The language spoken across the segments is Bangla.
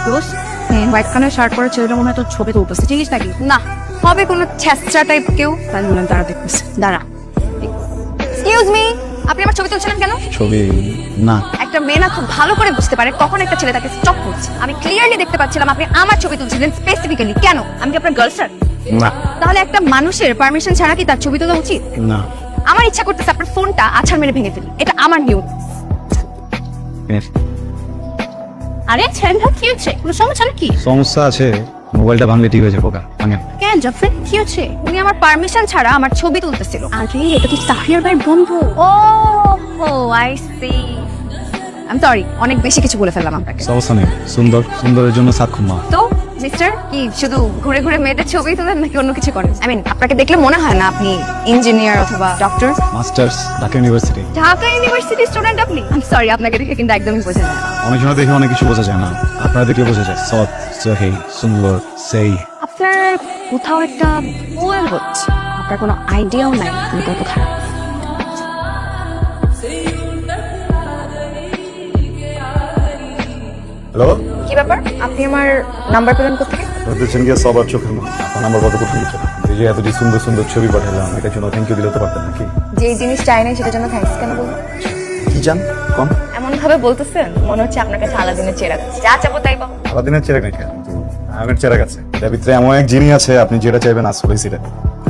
দোষ হোয়াইট কালার শার্ট পরে ছেলেটা মনে হয় তোর ছবি তুলতেছে, চিনিস নাকি? না, হবে কোনো ছ্যাঁচড়া টাইপ কেউ, তাই বললাম তারা দেখতেছে। দাঁড়া, এক্সকিউজ মি, আপনি আমার ছবি তুলছিলেন কেন? ছবি না, একটা মেয়ে না খুব ভালো করে বুঝতে পারে কখন একটা ছেলে তাকে স্টপ করছে। আমি ক্লিয়ারলি দেখতে পাচ্ছিলাম আপনি আমার ছবি তুলছিলেন স্পেসিফিক্যালি। কেন? আমি কি আপনার গার্লফ্রেন্ড? না, তাহলে একটা মানুষের পারমিশন ছাড়া কি তার ছবি তোলা উচিত? না। আমার ইচ্ছা করতেছে আপনার ফোনটা আছাড় মেরে ভেঙে ফেলি, এটা আমার নিয়ম। আরে ছেলেটা কি হচ্ছে? কোনো সমস্যা নাকি? সমস্যা আছে, মোবাইলটা ভাঙলে ঠিক হয়ে যাবে। ওকা ভাঙেন। কেন জাফর, কি হচ্ছে? উনি আমার পারমিশন ছাড়া আমার ছবি তুলতেছিল। আরে এটা তো তাহিয়ার ভাইয়ের বন্ধু। Oh I see. I am sorry, অনেক বেশি কিছু বলে ফেললাম আপনাকে। সমস্যা নেই, সুন্দরের জন্য সাক্ষম মা। তো মিস্টার, কি শুধু ঘুরে ঘুরে মেয়েদের ছবি তোলেন নাকি অন্য কিছু করেন? আই মিন, আপনাকে দেখলে মনে হয় না আপনি ইঞ্জিনিয়ার অথবা doctor. Masters, Dhaka university. Dhaka university student আপনি? আই এম সরি, আপনাকে দেখে কিন্তু একদমই বোঝা যায় না। অনেক সময় দেখে অনেক কিছু বোঝা যায় না, আপনারা দেখলে বোঝা যায়। সৎ, সহি, সুন্দর, সেই। আপনার কোথাও একটা ভুল হচ্ছে, আপনার কোনো আইডিয়াও নাই আপনি কোথায়। হ্যালো, কি ব্যাপার, আপনি আমার নাম্বার পেলেন কোথায়? দেখছেন গিয়ে সবার চোখের মধ্যে আপনার নাম্বার কত কোথায় লিখে, এই যে এতটি সুন্দর সুন্দর ছবি পাঠালাম, এটার জন্য থ্যাংক ইউ দিলে তো পারতেন নাকি? যে জিনিস চাই না সেটার জন্য থ্যাঙ্কস কেন বলবো? কি জান কম এমন ভাবে বলতেছেন মনে হচ্ছে আপনার কাছে আলাদিনের চেরাগ আছে। যা চাবো তাই পাবো। আলাদিনের চেরাগ নাকি? আমার চেরাগ আছে, এটার ভিতরে এমন এক জিনিস আছে, আপনি যেটা চাইবেন আসলেই সেটা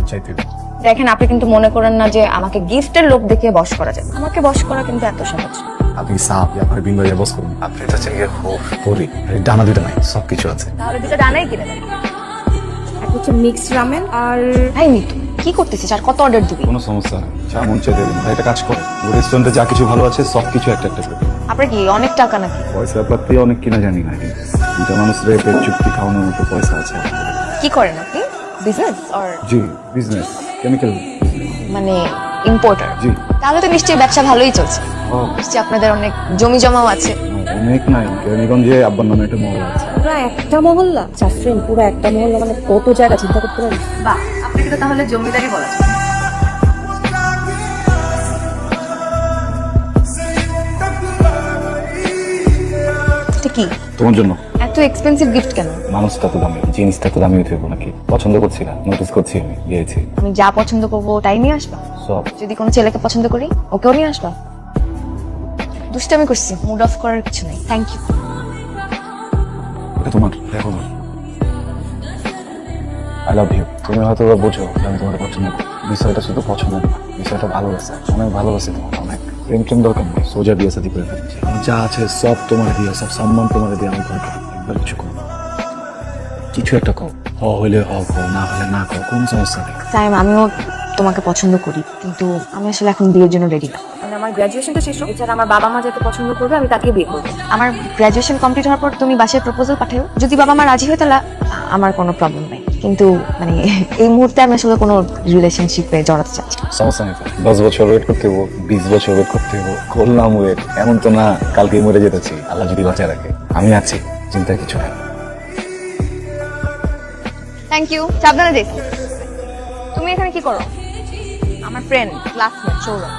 চাইতে হবে। দেখেন, আপনি কিন্তু মনে করেন না যে আমাকে গিফটের লোভ দেখিয়ে বশ করা যায়। আমাকে বশ করা কিন্তু এত সহজ না। আপনি সাপ আপনার বিনবাইয়া বস করুন, আপনি এটা চাইলে হরি ডানা দুটো নাই, সবকিছু আছে। তাহলে দুটো ডানাই কিনে দেন। এক হচ্ছে মিক্সড রামেন আর ভাই মিতু। কি করতেছিস? আর কত অর্ডার দিবি? কোনো সমস্যা নেই, যা মন চাই দেবেন। ভাই একটা কাজ করে, রেস্টুরেন্টে যা কিছু ভালো আছে সব কিছু একটা একটা করে। আপনার কি অনেক টাকা নাকি? পয়সা পাতি অনেক কিনা জানি না, কিন্তু দুটা মানুষের পেট চুক্তি খাওয়ানোর মতো পয়সা আছে। কি করেন আপনি? Business or? G, business, chemical মানে ইম্পোর্টার? জি। তাহলে তো নিশ্চয়ই ব্যবসা ভালোই চলছে। নিশ্চয়ই আপনাদের অনেক জমি জমাও আছে। অনেক নাই, কেরানীগঞ্জে আব্বার নামে একটা মহল আছে। পুরো একটা মহল্লা? জাফরিন, পুরো একটা মহল্লা মানে কত জায়গা চিন্তা করতে পারিস? বাহ, আপনাকে তো তাহলে জমিদারি বলা যায়। এটা কি? তোমার জন্য। এত এক্সপেন্সিভ গিফট কেন? মানুষটা তো দামি, জিনিসটা তো দামি হতে হবে নাকি? পছন্দ করছি না, নোটিস করছি, আমি দিয়েছি। আমি যা পছন্দ করবো তাই নিয়ে আসবা? সব। যদি কোনো ছেলেকে পছন্দ করি ওকেও নিয়ে আসবা? দুষ্টামি করছি, মুড অফ করার কিছু নেই। Thank you. এটা তোমার, দেখো না। I love you. তুমি হয়তো বা বোঝো যে আমি তোমাকে পছন্দ করি। বিষয়টা শুধু পছন্দ না, বিষয়টা ভালোবাসা। অনেক ভালোবাসি তোমার, অনেক। প্রেম টেম দরকার নেই, সোজা বিয়ে সাথে করে ফেলছি। আমি যা আছে সব তোমার দিয়ে, সব সম্মান তোমার দিয়ে আমি করবো। একবার কিছু করো, কিছু একটা কও। হ হইলে হ কও, না হলে না কও, কোনো সমস্যা নেই। সাইম, আমিও তোমাকে পছন্দ করি, কিন্তু আমি আসলে এখন বিয়ের জন্য রেডি না। মানে আমার গ্র্যাজুয়েশনটা শেষ হোক, এছাড়া আমার বাবা মা যাতে পছন্দ করবে আমি তাকে বিয়ে করবো। আমার গ্র্যাজুয়েশন কমপ্লিট হওয়ার পর তুমি বাসায় প্রপোজাল পাঠাও, যদি বাবা মা রাজি হয় তাহলে আমার কোনো প্রবলেম নেই। কিন্তু মানে এই মুহূর্তে আমি আসলে কোনো রিলেশনশিপে জড়াতে চাচ্ছি। সমস্যা নেই, 10 বছর ওয়েট করতে হবো, 20 বছর ওয়েট করতে হবো, করলাম ওয়েট। এমন তো না কালকে মরে যেতেছি, আল্লাহ যদি বাঁচায় রাখে। আমি আছি, চিন্তা কিছু নেই। Thank you. সাবধানে দেখ। তুমি এখানে কি করো? আমার ফ্রেন্ড, ক্লাসমেট সৌরভ।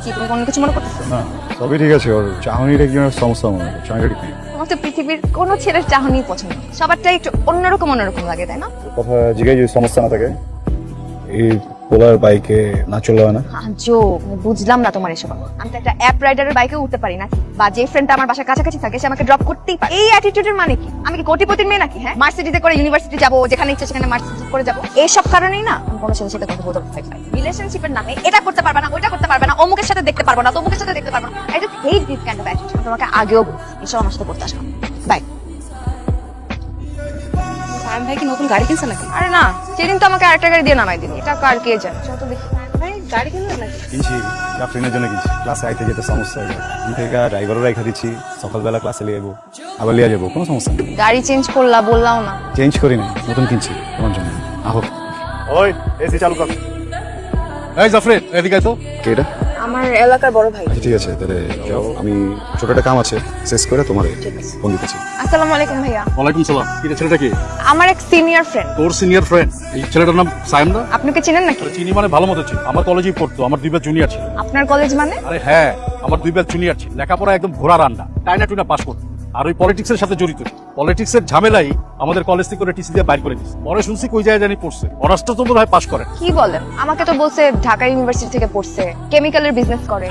কি তুমি কোনো কিছু মনে করতেছো? না, সবই ঠিক আছে। ওর চাহনিটা কি সমস্যা মনে হয়? চাহনিটা ঠিক নেই। আমার তো পৃথিবীর কোনো ছেলের চাহনি পছন্দ না। সবারটা একটু অন্যরকম লাগে, তাই না? কথা জিজ্ঞাসা, যদি সমস্যা না থাকে এই পোলার বাইকে না চলে হয় না? বুঝলাম না তোমার এসব। আমি তো একটা অ্যাপ রাইডারের বাইকে উঠতে পারি নাকি? বা যে ফ্রেন্ডটা আমার বাসার কাছাকাছি থাকে সে আমাকে ড্রপ করতেই পারে। এই অ্যাটিটিউডের মানে কি? আমি কি কোটিপতির মেয়ে নাকি? হ্যাঁ, মার্সিডিজে করে ইউনিভার্সিটি যাবো, যেখানে ইচ্ছা সেখানে মার্সিডিজ করে যাবো। এইসব কারণেই না আমি কোনো ছেলের সাথে কথা বলতে পারি না। রিলেশনশিপের নামে এটা করতে পারবে না, ওইটা করতে পারবে না, অমুকের সাথে দেখতে পারবো না, তমুকের সাথে দেখতে পারবো না। I just hate this kind of attitude. তোমাকে আগেও বলছি এসব আমার সাথে করতে আসবে না। বাই। সায়ন ভাই কি নতুন গাড়ি কিনছে নাকি? আরে না, সেদিন তো আমাকে আরেকটা গাড়ি দিয়ে নামাই দিন। এটা কার কে জানে? চল তো দেখি। ভাই গাড়ি কিনলেন নাকি? কিনছি, ফ্রেন্ডের জন্য কিনছি। ক্লাসে আইতে যেতে সমস্যা হয়ে যায়, আমি থেকে ড্রাইভারও রেখা দিচ্ছি। সকালবেলা ক্লাসে নিয়ে যাবো, আবার লিয়ে যাবো, কোনো সমস্যা নেই। গাড়ি চেঞ্জ করলা বললাও না? চেঞ্জ করি না, নতুন কিনছি তোমার জন্য। আহো। ওই এসি চালু কর। এই জাফরিন, এদিকে আয় তো। কে এটা? আমার এলাকার বড় ভাই। আচ্ছা ঠিক আছে, তাহলে যাও, আমি ছোট একটা কাম আছে শেষ করে তোমার ফোন দিতেছি। আসসালামু আলাইকুম ভাইয়া। ওয়ালাইকুম সালাম। কি রে, ছেলেটা কি? আমার এক সিনিয়র ফ্রেন্ড। তোর সিনিয়র ফ্রেন্ড? এই ছেলেটার নাম সাইম না? আপনি কি চিনেন নাকি? চিনি মানে ভালো মতো চিনি। আমার কলেজেই পড়তো, আমার 2 ব্যাচ জুনিয়র ছিল। আপনার কলেজ মানে? আরে হ্যাঁ, আমার 2 ব্যাচ জুনিয়র ছিল। লেখাপড়া একদম ঘোড়া রান্না, টাইনা টুইনা পাস করতো। আর ওই পলিটিক্সের সাথে জড়িত। পলিটিক্সের ঝামেলাই আমাদের কলেজ থেকে টিসি দিয়ে বাইর করে দিচ্ছে। পরে শুনছি কই যায় জানি পড়ছে, অনার্সটা তো বোধহয় পাস করে। কি বলেন? আমাকে তো বলছে ঢাকা ইউনিভার্সিটি থেকে পড়ছে, কেমিক্যালের বিজনেস করে।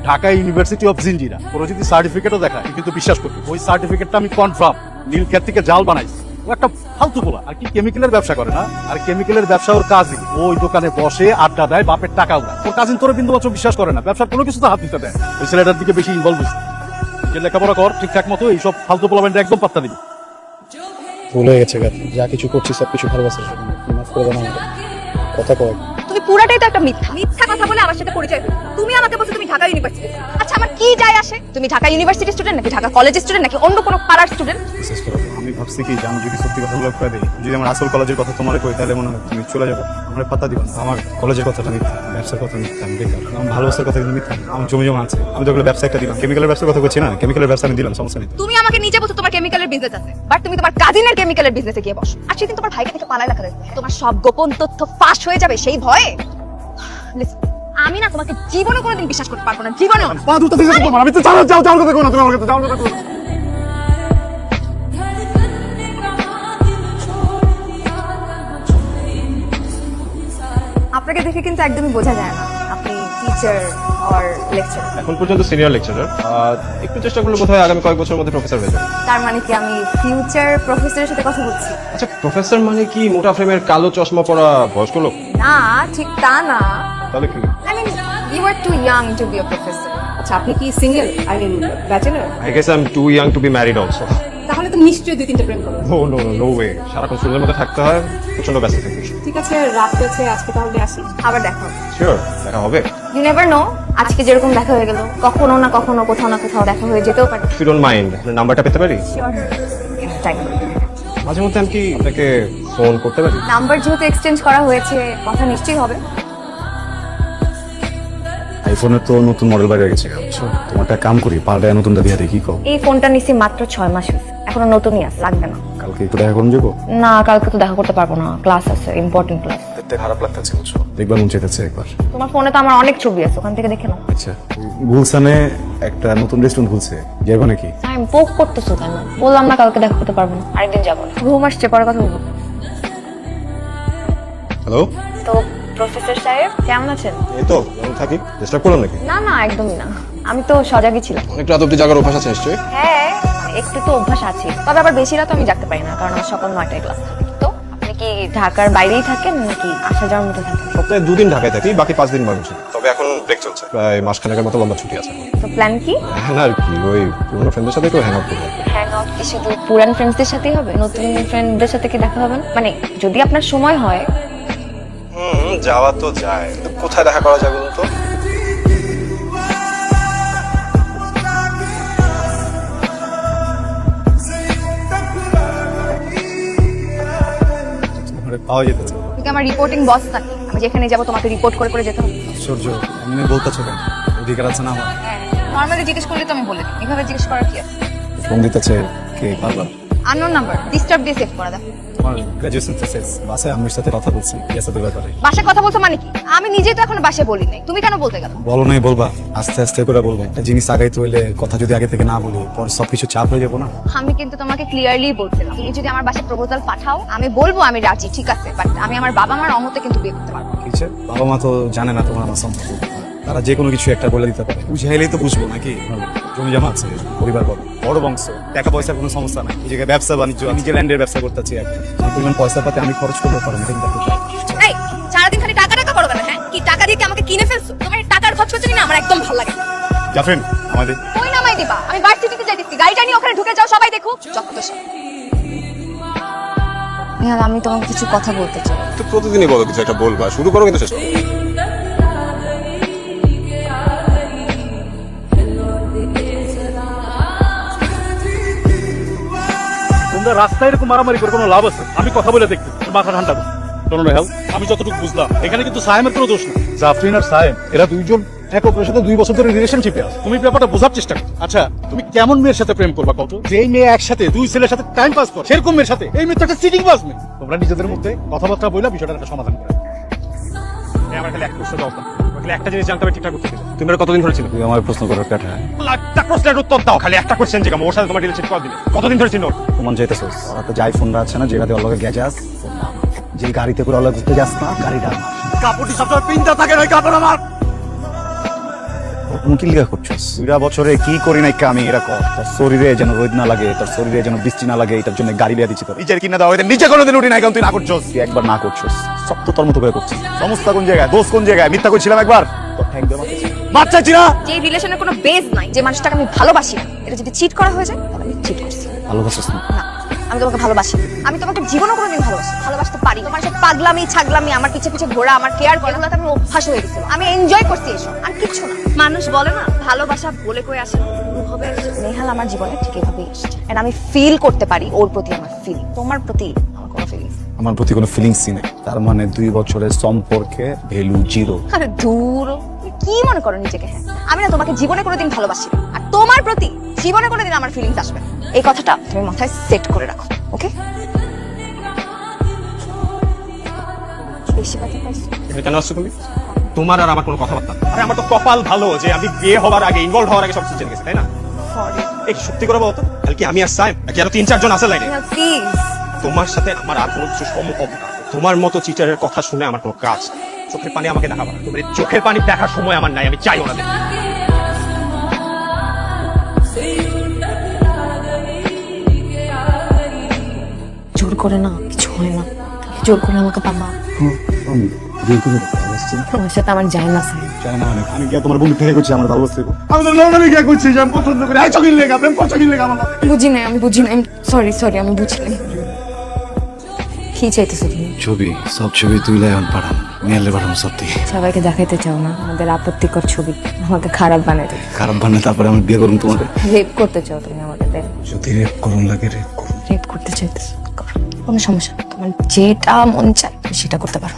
Dhaka university of Jinjira. ওরা যদি সার্টিফিকেটও দেখায় কিন্তু বিশ্বাস করবি ওই সার্টিফিকেটটা আমি কনফার্ম নীলক্ষেত থেকে জাল বানাইছি। ও একটা ফালতু বলা, আর কি কেমিক্যালের ব্যবসা করে না, আর কেমিক্যালের ব্যবসা ওর কাজই। ওই দোকানে বসে আড্ডা দেয়, বাপের টাকা উড়ায়। ওর কাজিন তোর বিন্দু মাত্র বিশ্বাস করে না, ব্যবসার কোনো কিছু তো হাত দিতে দেয়। ওই ছেলেটার দিকে বেশি ইনভলভ হয়েছে। যে লেখাপড়া কর ঠিকঠাক মতো, এইসব ফালতু পোলামেন্ট একদম পাত্তা দিবি। ভুল হয়ে গেছে গাছ, যা কিছু করছি সব কিছু ভালোবাসার জন্য। মাফ করে দাও আমাকে। কথা কয় তুমি পুরাটাই তো একটা মিথ্যা কথা বলে আমার সাথে পরিচয় হলো। তুমি আমাকে বলছো তুমি ঢাকা ইউনিভার্সিটি। আচ্ছা আমার কি যায় আসে? তুমি ঢাকা ইউনিভার্সিটি স্টুডেন্ট নাকি ঢাকা কলেজের স্টুডেন্ট নাকি অন্য কোনো পাড়ার স্টুডেন্ট? বিশেষ করে আমি ভাবছি কি যে আমি যদি সত্যি কথাগুলো করে দিই, যদি আমার আসল কলেজের কথা তোমার কই, তাহলে মনে হয় তুমি চলে যাবে, আমার পাত্তা দিবে না। আমার কলেজের কথাটা মিথ্যা, ব্যবসার কথা মিথ্যা, আমি বেকার। আমার ভালোবাসার কথা কিন্তু মিথ্যা। আমার জমি জমা আছে, আমি যেগুলো ব্যবসা একটা দিলাম, কেমিক্যালের ব্যবসার কথা বলছি না, কেমিক্যালের ব্যবসা আমি দিলাম, সমস্যা নেই। তুমি আমাকে নিজে বলছো তোমার কেমিক্যালের বিজনেস আছে, বাট তুমি তোমার কাজিনের কেমিক্যালের বিজনেসে গিয়ে বসো। আর সেদিন তোমার ভাইকে থেকে পালায় রাখা যাবে, তোমার সব গোপন তথ্য ফাঁস হয়ে যাবে সেই ভয়ে। Listen, আমি না তোমাকে জীবনে কোনোদিন বিশ্বাস করতে পারবো না, জীবনেও না। আমি তো যাও কথা কই না, তুমি আমাকে যাও কথা কই। আপনাকে দেখে কিন্তু একদমই বোঝা যায় না আপনি টিচার অর লেকচারার। এখন পর্যন্ত সিনিয়র লেকচারার, একটু চেষ্টা করলে বোধহয় আগামী কয়েক বছরের মধ্যে প্রফেসর হয়ে যাবে। তার মানে কি আমি ফিউচার প্রফেসরের সাথে কথা বলছি? আচ্ছা, প্রফেসর মানে কি মোটা ফ্রেমের কালো চশমা পরা বয়স্ক লোক? না, ঠিক তা না। তাহলে কি? I mean you are too young to be a professor. আচ্ছা আপনি কি single, I mean bachelor? I guess I am too young to be married also. তাহলে তো নিশ্চয়ই 2-3টা প্রেম করবেন। নো নো নো ওয়ে, সারাক্ষণ ফুলের মধ্যে থাকতে হয়, প্রচন্ড ব্যস্ত থাকি। ঠিক আছে, রাত হয়েছে, আজকে তাহলে আসি। আবার দেখো। শিওর, দেখা হবে। ইউ নেভার নো, আজকে যেরকম দেখা হয়ে গেল, কখনো না কখনো কোথাও না কোথাও দেখা হয়ে যেতেও পারে। ইফ ইউ ডোন্ট মাইন্ড, আপনার নাম্বারটা পেতে পারি? শিওর, তাই। মাঝে মধ্যে আমি কি আপনাকে ফোন করতে পারি? নাম্বার যেহেতু এক্সচেঞ্জ করা হয়েছে, কথা নিশ্চয়ই হবে। আইফোনের তো নতুন মডেল বাইরে গেছে, বুঝছো? তোমারটা কাম করি, পাল্টায় নতুনটা দিয়ে দেখি কও। এই ফোনটা নিছি মাত্র 6 মাস হয়েছে, এখনো নতুনই আছে, লাগবে না। কালকে একটু দেখা করুন যাবো? না, কালকে তো দেখা করতে পারবো না, ক্লাস আছে, ইম্পর্টেন্ট ক্লাস। দেখতে খারাপ লাগতেছে, বুঝছো? দেখবার মন চাইতেছে একবার। তোমার ফোনে তো আমার অনেক ছবি আছে, ওখান থেকে দেখে নাও। আচ্ছা, গুলশানে একটা নতুন রেস্টুরেন্ট খুলছে, যাবো নাকি? আমি পোক করতেছো কেন? বললাম না কালকে দেখা করতে পারবো না, আরেকদিন যাবো। ঘুম আসছে, পরে কথা বলবো। হ্যালো, তো প্রফেসর সাহেব কেমন আছেন? এই তো যেমন থাকি। ডিস্টার্ব করলাম নাকি? না না, একদমই না, আমি তো সজাগই ছিলাম। অনেক রাত অব্দি জাগার অভ্যাস আছে নিশ্চয়ই? হ্যাঁ, একটু তো অভ্যাস আছে, তবে আবার বেশি রাত আমি জাগতে পারি না, কারণ আমার সকাল 9টায় ক্লাস থাকে। তো আপনি কি ঢাকার বাইরেই থাকেন নাকি আসা যাওয়ার মধ্যে থাকেন? সপ্তাহে 2 দিন ঢাকায় থাকি, বাকি 5 দিন বাড়ি। তবে এখন ব্রেক চলছে, প্রায় মাসখানেকের মতো লম্বা ছুটি আছে। তো প্ল্যান কি? না আর কি, ওই পুরোনো ফ্রেন্ডদের সাথে একটু হ্যাং আউট করবো। হ্যাং আউট কি শুধু পুরান ফ্রেন্ডসদের সাথেই হবে? নতুন ফ্রেন্ডদের সাথে কি দেখা হবে না? মানে যদি আপনার সময় হয়। যাওয়া তো যায়, কিন্তু কোথায় দেখা করা যায় বলুন তো? পাওয়া যেতেছে। তুমি কি আমার রিপোর্টিং বস নাকি? আমি যেখানে যাবো তোমাকে রিপোর্ট করে করে যেতে হবে? আশ্চর্য, এমনি বলতেছো কেন? অধিকার আছে না আমার? হ্যাঁ, নর্মালি জিজ্ঞেস করলে তো আমি বলে দিই, এভাবে জিজ্ঞেস করার কি আছে? ফোন দিতেছে কে বারবার? আননোন নাম্বার, ডিস্টার্ব দিয়ে সেভ করা দাও। তোমার গ্রাজুয়েশন শেষ, বাসায় আম্মুর সাথে কথা বলছি ইয়াসাদের ব্যাপারে। বাসায় কথা বলছো মানে কি? আমি নিজেই তো এখনো বাসায় বলি নাই, তুমি কেন বলতে গেল? বলো নাই বলবা, আস্তে আস্তে করে বলবো। একটা জিনিস আগাইতে হইলে কথা যদি আগে থেকে না বলি, পরে সবকিছু চাপ হয়ে যাবো না? আমি কিন্তু তোমাকে ক্লিয়ারলি বলছিলাম, তুমি যদি আমার বাসায় প্রপোজাল পাঠাও আমি বলবো আমি রাজি, ঠিক আছে, বাট আমি আমার বাবা মার অমতে কিন্তু বিয়ে করতে পারবো না। ঠিক আছে, বাবা মা তো জানে না তোমার আমার সম্পর্ক, তারা যে কোনো কিছু একটা বলে দিতে পারে, বুঝাইলেই তো বুঝবো নাকি? জমি জমা আছে, পরিবার বড়, বড় বংশ, টাকা পয়সার কোনো সমস্যা নাই। এই জায়গায় ব্যবসা বাণিজ্য, নিজে ল্যান্ডের ব্যবসা করতেছি, একটা যে পরিমাণ পয়সা পাতে আমি খরচ করতে পারবো না, কিন্তু এই সারাদিন খালি টাকা টাকা করো কেন? হ্যাঁ, কি টাকা দিয়ে কি আমাকে কিনে ফেলছো? তোমার এই টাকার খরচ করতে না আমার একদম ভালো লাগে না। জাফরিন আমাদের কই নামাই দিবা? আমি ভার্সিটিতে যাইতেছি, গাড়িটা নিয়ে ওখানে ঢুকে যাও, সবাই দেখুক, যত সব। নিহাল, আমি তোমাকে কিছু কথা বলতে চাই। তো প্রতিদিনই বলো কিছু একটা বলবা, শুরু করো কিন্তু শেষ করো। তোমরা রাস্তায় এরকম মারামারি করে কোনো লাভ আছে? আমি কথা বলে দেখতে, মাথা ঠান্ডা করো। শোনো রেহাল, আমি যতটুকু বুঝলাম এখানে কিন্তু সায়েমের কোনো দোষ নেই। জাফরিন আর সায়েম এরা দুইজন এক অপরের সাথে 2 বছর ধরে রিলেশনশিপে আছে। তুমি ব্যাপারটা বোঝার চেষ্টা করো। আচ্ছা, তুমি কেমন মেয়ের সাথে প্রেম করবা কত? যেই মেয়ে একসাথে 2 ছেলের সাথে টাইম পাস করে, সেরকম মেয়ের সাথে এই মেয়ে তো একটা চিটিং বাজ মেয়ে। তোমরা নিজেদের মধ্যে কথাবার্তা বইলা বিষয়টার একটা সমাধান করে। আমার খালি এক প্রশ্ন জবাব দাও। খালি একটা জিনিস জানতে হবে ঠিকঠাক উত্তর দিতে। তুমি আর কতদিন ধরে ছিল? তুই আমার প্রশ্ন করার কাঠা লাখটা প্রশ্নের উত্তর দাও, খালি একটা কোশ্চেন জিজ্ঞাসা ওর সাথে তোমার রিলেশন কতদিন কতদিন ধরে ছিল? তোমার যেতেছিস ওরা তো যাই ফোনটা আছে না যেটাতে অলগে গেছাস যে গাড়িতে করে অলগে ঘুরতে যাস না গাড়িটা আমার। কাপড়টি সবসময় পিনটা থাকে না, কাপড় আমার। তুমি কি লিখা করছিস? 2 বছরে কি করি নাই আমি এরকম তোর শরীরে যেন রোদ না লাগে, তোর শরীরে যেন বৃষ্টি না লাগে, এটার জন্য গাড়ি লিয়া দিচ্ছি তোর। নিজের কিনা দাও, এদের নিচে কোনোদিন উঠি নাই, কারণ তুই না করছস। তুই একবার না করছিস সব তো তোর মতো করে করছিস। সমস্যা কোন জায়গায়, দোষ কোন জায়গায়? মিথ্যা করছিলাম একবার, তোর ঠ্যাং দিয়ে আমাকে মার চাইছি না। যে রিলেশনের কোনো বেজ নাই, যে মানুষটাকে আমি ভালোবাসি না, এটা যদি চিট করা হয়ে যায় তাহলে আমি চিট করছি। ভালোবাসিস না? না, আমি তোমাকে ভালোবাসি। আমি তোমাকে জীবনও কোনোদিন ভালোবাসতে পারি। তোমার সব পাগলামি ছাগলামি, আমার পিছে পিছে ঘোরা, আমার কেয়ার করা, এগুলোতে আমি অভ্যাস হয়ে গেছিল। আমি এনজয় করছি এসব, আর কিচ্ছু না। মানুষ বলে না ভালোবাসা বলে কয়ে আসে না, এভাবে আসে। নেহাল আমার জীবনে ঠিক এভাবেই এসেছে, আর আমি ফিল করতে পারি ওর প্রতি আমার ফিলিং। তোমার প্রতি আমার কোনো ফিলিংস। আমার প্রতি কোনো ফিলিংসই নেই। তার মানে 2 বছরের সম্পর্কে ভ্যালু 0। আরে দূর, তুমি কি মনে করো নিজেকে? হ্যাঁ, আমি না তোমাকে জীবনে কোনোদিন ভালোবাসি না, আর তোমার প্রতি জীবনে কোনোদিন আমার ফিলিংস আসবে না। এই কথাটা তুমি মাথায় সেট করে রাখো, ওকে? বেশি কথা পাইছো? এখানে কেন আসছো তুমি? তোমার আর আমার কোনো কথাবার্তা না। আরে আমার তো কপাল ভালো যে আমি বিয়ে হওয়ার আগে, ইনভলভ হওয়ার আগে সব কিছু জেনে গেছি, তাই না? সরি এই সত্যি করে বলো তো, কাল কি আমি আর সাইম নাকি আরো 3-4 জন আছে লাইনে? প্লিজ। তোমার সাথে আমার আর কোনো কিছু সম্ভব না। তোমার মতো চিটারের কথা শুনে আমার কোনো কাজ নেই। চোখের পানি আমাকে দেখাবা না। তোমার এই চোখের পানি দেখার সময় আমার নাই, আমি চাইও না দেখতে। জোর করে না কিছু হয় না, জোর করে আমাকে পাবা। আমি বিয়ে করে ভালোবাসছি না। তোমার সাথে আমার যায় না স্যার। চাই না মানে আমি কি আর তোমার বন্ধু থেকে করছি আমার ভালোবাসতে? আমি তো নর্মালি কে করছি যে আমি পছন্দ করি। আই চকিল লেগা, প্রেম চকিল লেগা আমার। বুঝি নাই, আমি বুঝি নাই। সরি, আমি বুঝি নাই। কি চাইতেছো তুমি? ছবি, সব ছবি তুইলে এখন পাঠাম, মেলে পাঠাম সত্যি। সবাইকে দেখাইতে চাও না আমাদের আপত্তিকর ছবি, আমাকে খারাপ বানাইতে, খারাপ বান্না তারপরে আমি বিয়ে করুন তোমাকে। রেপ করতে চাও তুমি আমাকে? দেখ, যদি রেপ করুন লাগে রেপ করুন। রেপ করতে চাইতেছো, করো, কোনো সমস্যা না। তোমার যেটা মন চায় তুমি সেটা করতে পারো।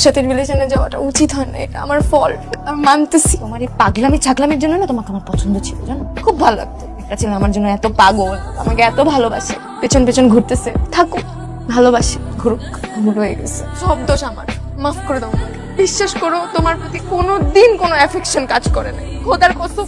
সাথে রিলেশনে যাওয়াটা উচিত হয় না, এটা আমার ফল্ট, আমি মানতেছি। তোমার এই পাগলামি ছাগলামির জন্য না তোমাকে আমার পছন্দ ছিল, জানো? খুব ভালো লাগতো। একটা ছেলে আমার জন্য এত পাগল, আমাকে এত ভালোবাসে, পেছন পেছন ঘুরতেছে, থাকুক, ভালোবাসি, ঘুরুক। ভুল হয়ে গেছে, সব দোষ আমার, মাফ করে দাও আমাকে। বিশ্বাস করো, তোমার প্রতি কোনোদিন কোনো অ্যাফেকশন কাজ করে না, খোদার কসম।